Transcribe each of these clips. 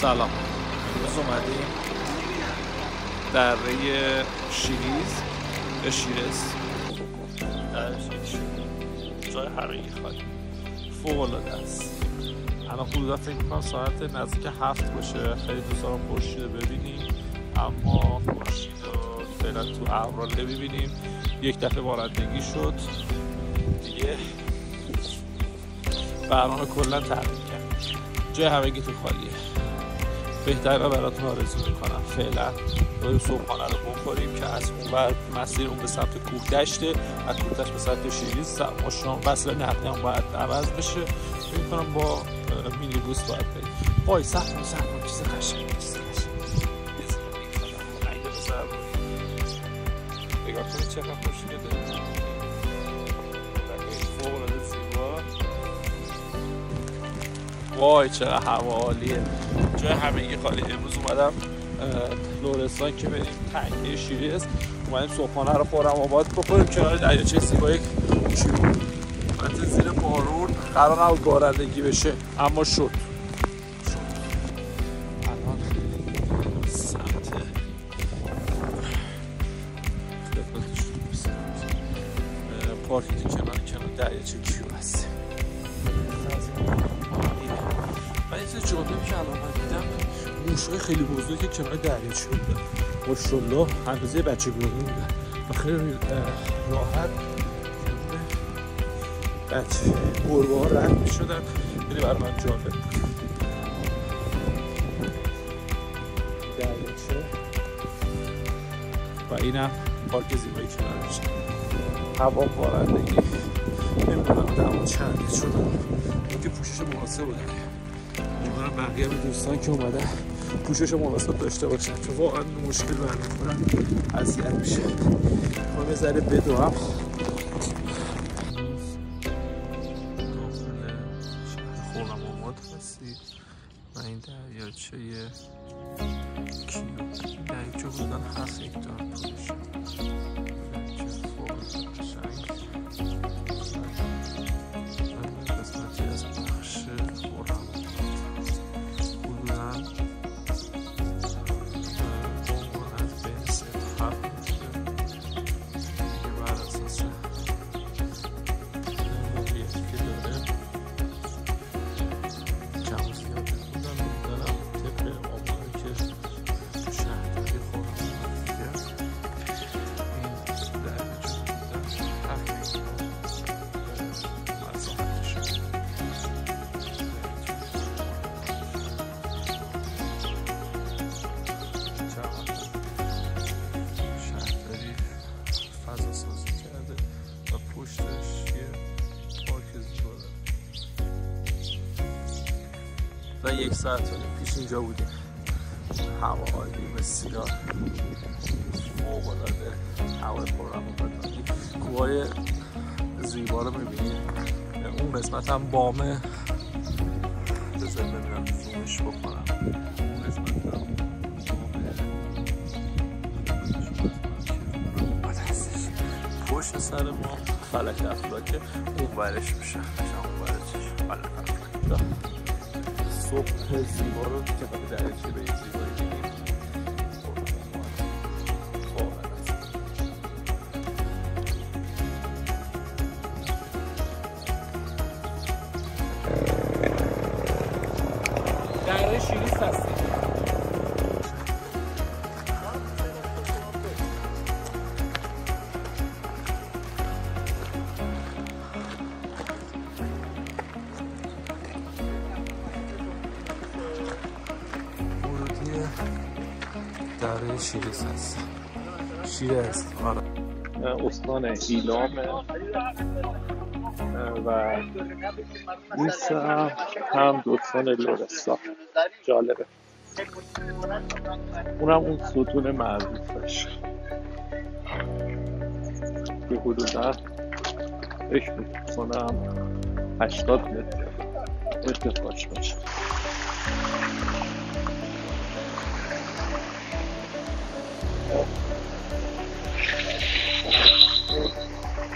سلام، امروز اومدیم دره شیریز یا شیرز. دره شیریز جای همگی خالی، فوق العاده است. الان حدودا فکر میکنم ساعت نزدیک 7 باشه. خیلی دوست دارم خورشید رو ببینیم، اما خورشید رو فعلا تو ابرا نمیبینیم. یک دفعه بارندگی شد دیگه، برنامه کلا تغییر کرد. جای همگی تو خالیه. بهتره و براتون آرزو میکنم فعلا بریم صبحانه رو بخوریم که از اون ور مسیر اون به سمت کوهدشته، از کوهدشت به سمت شیریز وصل نقلی هم باید عوض بشه. فکر میکنم با مینیبوس باید بریم. وای صبر کن چیز قشنگ نگاه کنید چقدر خوشگله. فوق العاده زیبا. وای چقدر هوا عالیه، جای همگی خالی. امروز اومدم لرستان که بریم تنگه شیریز. اومدیم صبحانه رو خورم آباد بخوریم کنار دریاچه زیبای شیرین. البته زیر بارون قرار نبود بارندگی بشه اما شد. الان سمت پارکی که کنار دریاچه کیو هست. من یه چیز جالبی که الان من دیدم، موش‌های خیلی بزرگی که کنار دریاچه بودن. ماشاءالله اندازه بچگونی بودن و خیلی راحت بچه گربه ها رد می‌شدن. خیلی برای من جالب بود. دریاچه و اینم پارک زیبایی کنارش. هوا بارندگی، نمیدونم دما چنده شد. اینکه پوشش مناسب بود. امیدوارم بقیه دوستان که اومدن پوشش مناسب داشته باشن، چون واقعا مشکل برمیخورن، اذیت میشه. ما یه ذره بدوام. و این دریاچه کیو، این دریاچه بودن 7 هکتار طولشه. دریاچه فوق العاده قشنگ. قسمتی از بخش خرم‌آباد حدوداً عمر از بین 3 تا 7 متره که بر اساس موقعیتی که داره کم و زیاد بودن می‌دارم طبق آماری که تو شهرداری خرم‌آباد دیگه. این دریاچه بودن 7 هکتار مساحتشه. شهرداری فضا سازی کرده و پشتش یه پارک زیبا داره. و 1 ساعت پیش اینجا بودیم. هوا عالی، بسیار فوق العاده. هوا خرم‌آباد، کوههای زیبا رو می‌بینید. اون قسمت هم بامه. بذارید ببینم زومش بکنم. اون قسمت هم بامه. پشت سر ما فلک افلاکه، اون ورش میشه. اون ورش فلک افلاک. صبح زیبا رو که به دریاچه به این زیبایی دیدیم. دره شیریز هستیم. ورودی دره شیریز هست. شیریز استان ایلامه و نیست هم دوستان لرستان. جالبه. اونم اون ستون معروفش که حدودا فکر میکنم 80 متر ارتفاعش باشه.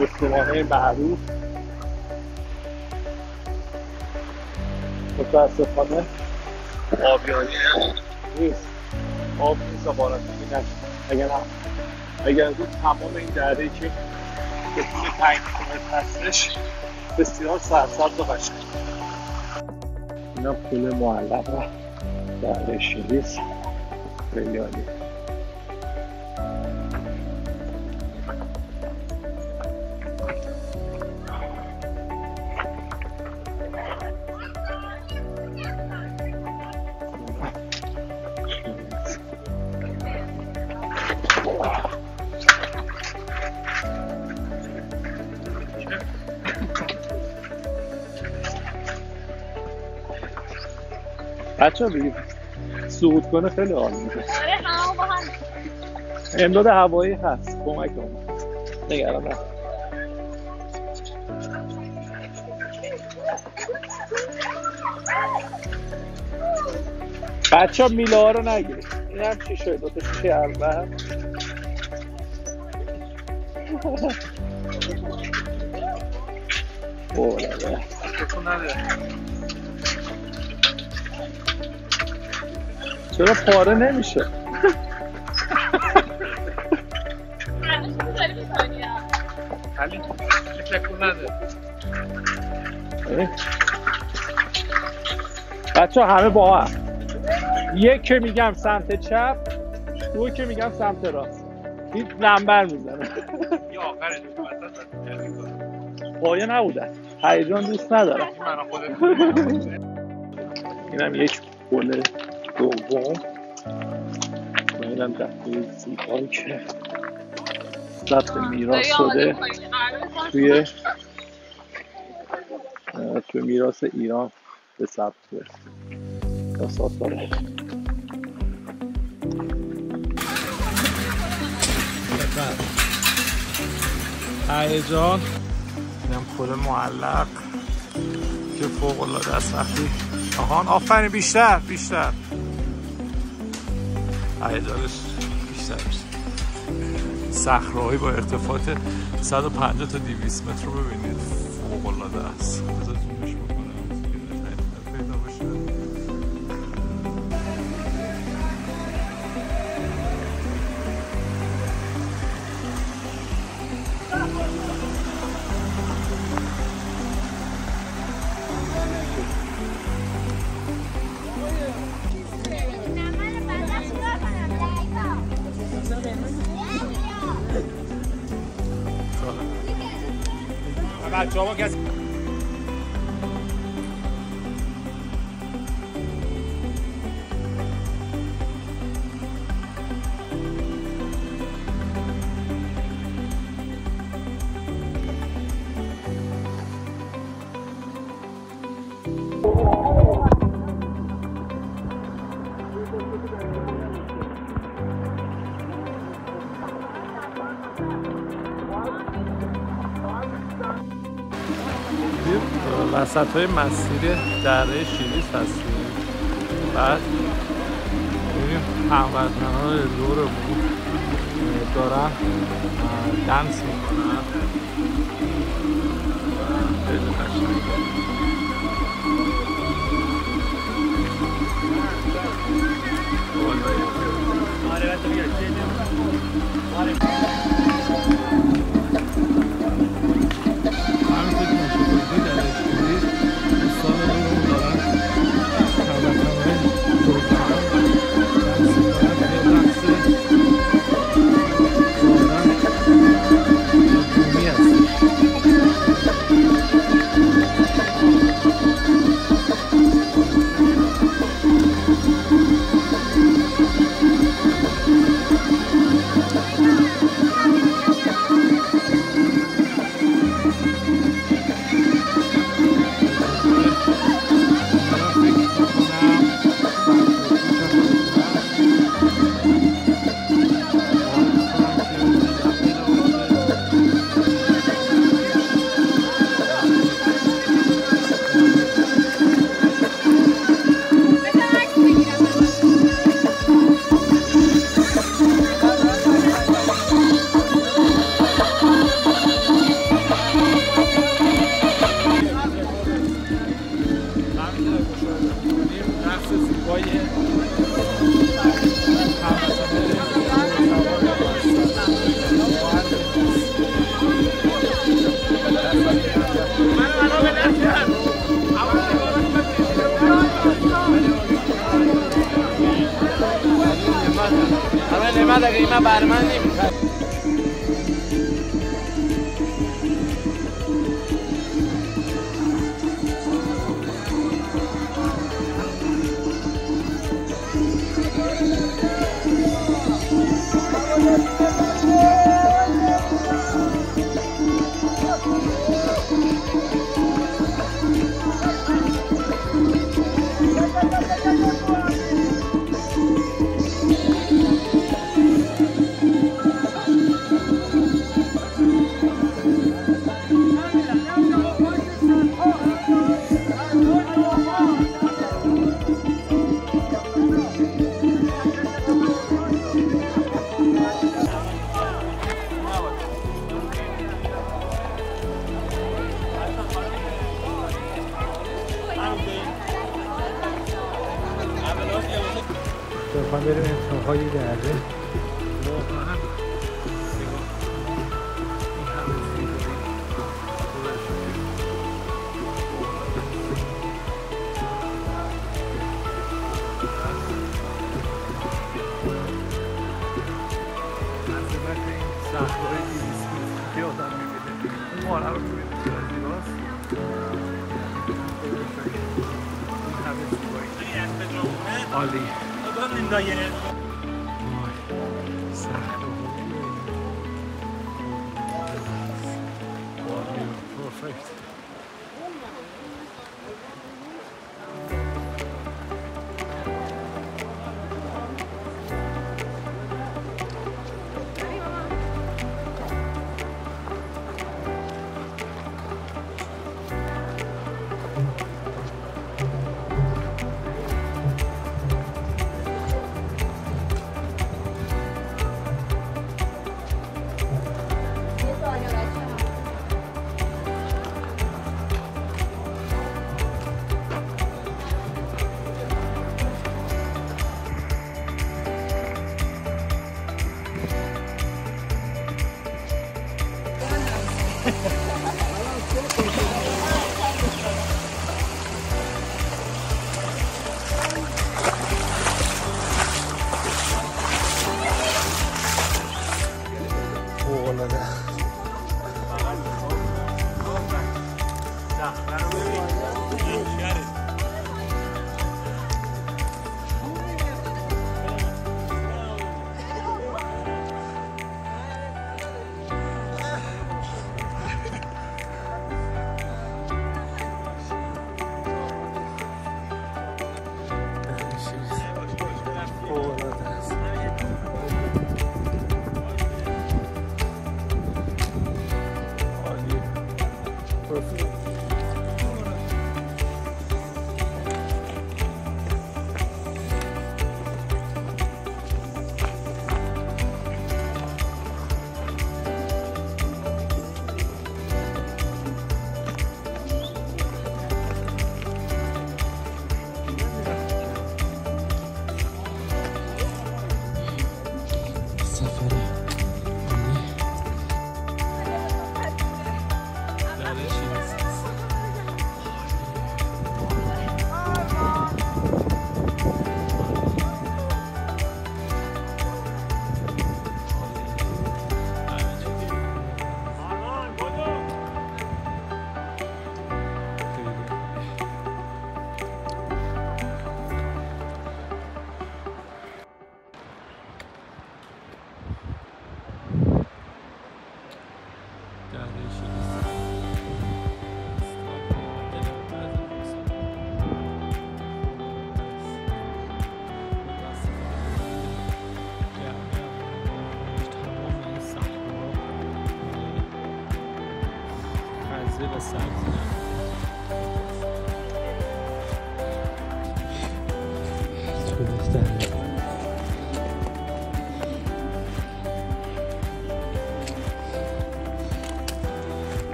استوانه معروف متاسفانه آبیاری نیست، آب نیست و باران نمیاد. اگر بود تمام این دره‌ای که به طول 5 کیلومتر هستش بسیار سرسبز و قشنگ. اینا پل معلقه دره شیریز، خیلی عالی. بچه ها بگید صعود کنه خیلی حال میده. امداد هوایی هست، کمک کنم نگران نباش. بچه ها میله ها رو نگیرید. این هم چی شده؟ دوتا شیشه اول اولاده چرا پاره نمیشه؟ علی تکون نده. بچه ها همه با هم، یک که میگم سمت چپ، دو که میگم سمت راست، این نمبر میزنه. یا آخره پایه نبودن، هیجان دوست ندارم. اینم یک پل دوم و اینم دفعه زیبایی که ثبت میراث شده توی میراث ایران به ثبت رسید تا سال‌ها. هیجان. اینم پل معلق که فوق العاده است. وقتی آفرین بیشتر هیجانش بیشتر میشه. صخره‌ای با ارتفاعات 150 تا 200 متر رو ببینید، فوق العاده است. بذار زومش بکنم که پیدا باشه. بچه ها با کسی وسط های مسیر دره شیریز هستیم. بعد ببینیم هموطنان دورمون دارن دنس میکنن، خیلی قشنگه. نقص زیبای همه نعمت اگه ایمه برمن نیم بخوام بریم انتهای دره صخره‌های 200 متری که آدم می‌بینه اون ماره رو می‌بینه تو راست این همه زیبایی عالی پرفکت و سبزی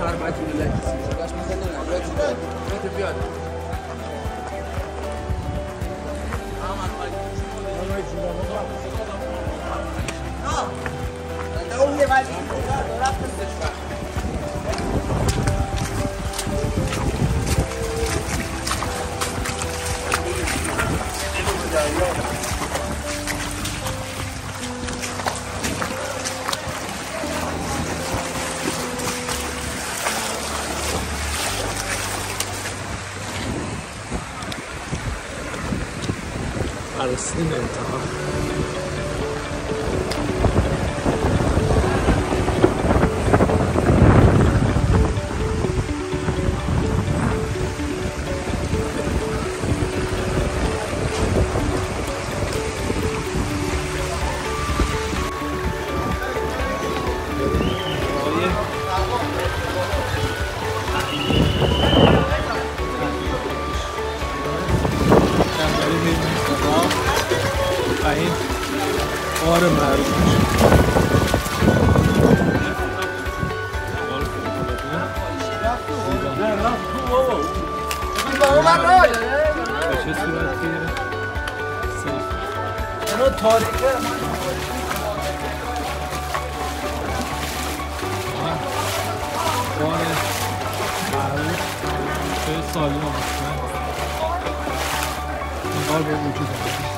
تربتی رو لکی سیزه داشت میزنه بیاد بیاد اون یه ولی رفت استشفر رسیدیم به انتها. آره معروف به چه صورتیه؟ اینو تاریخه بار معروف چه سالی آمدن این بار به وجود آمدن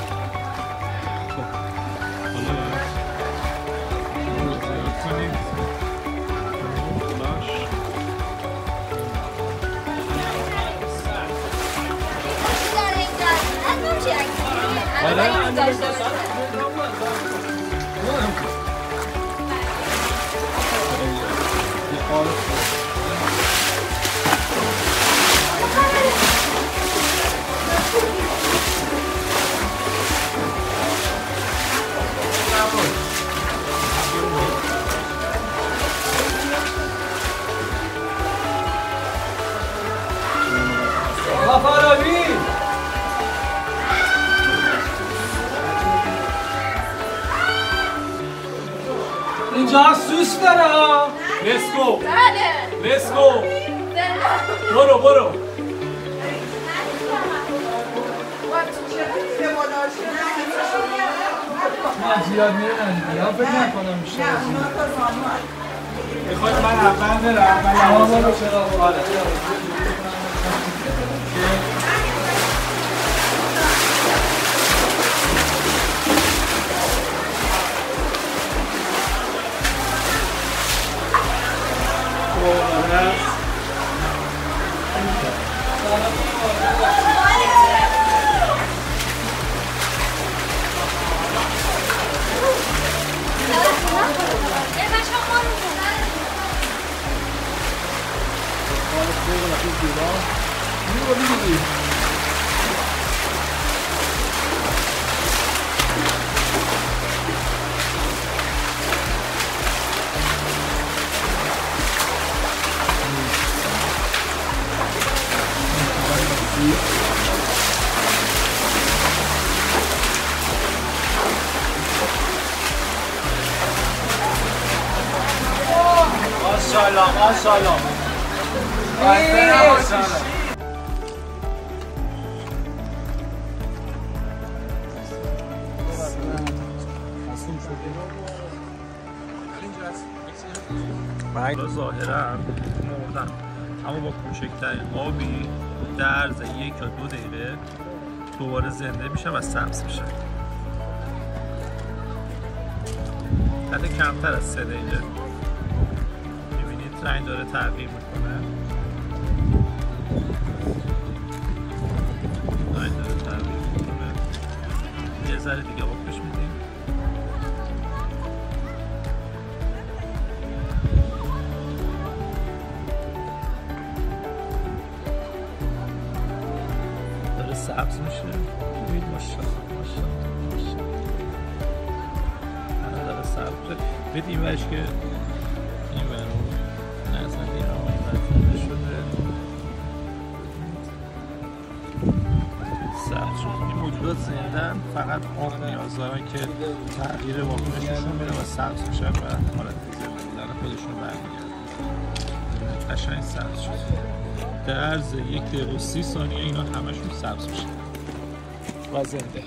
اینجا سوس داره ها. لسکو بله لسکو برو برو من زیاد میرن یا فکر نکنم میشه میخواید من اول برم برو چرا ماشاءالله ماشاءالله من ظاهرا مردم اما با کوچکترین آبی در عرض 1 یا 2 دقیقه دوباره زنده میشم و سبز میشم. حتی کمتر از 3 دقیقه میبینید رنگ داره تغییر میکنه. رنگ داره تغییر میکنه. یه ذره دیگه آب بهش میدیم. داره سبز میشه. ببینید ماشاءالله ماشاءالله ماشاءالله داره سبز میشه. ببینید این ورش که این ورو نزدیک این ور فیلده شده سبز شد. این موجودات زندن فقط آب نیاز دارن که تغییر واکنششون میره و سبز میشن و حالت زنده بودن خودشون برمیگردن. قشنگ سبز شد. در عرض 1 دقیقه و 30 ثانیه اینا همشون سبز میشن و زنده.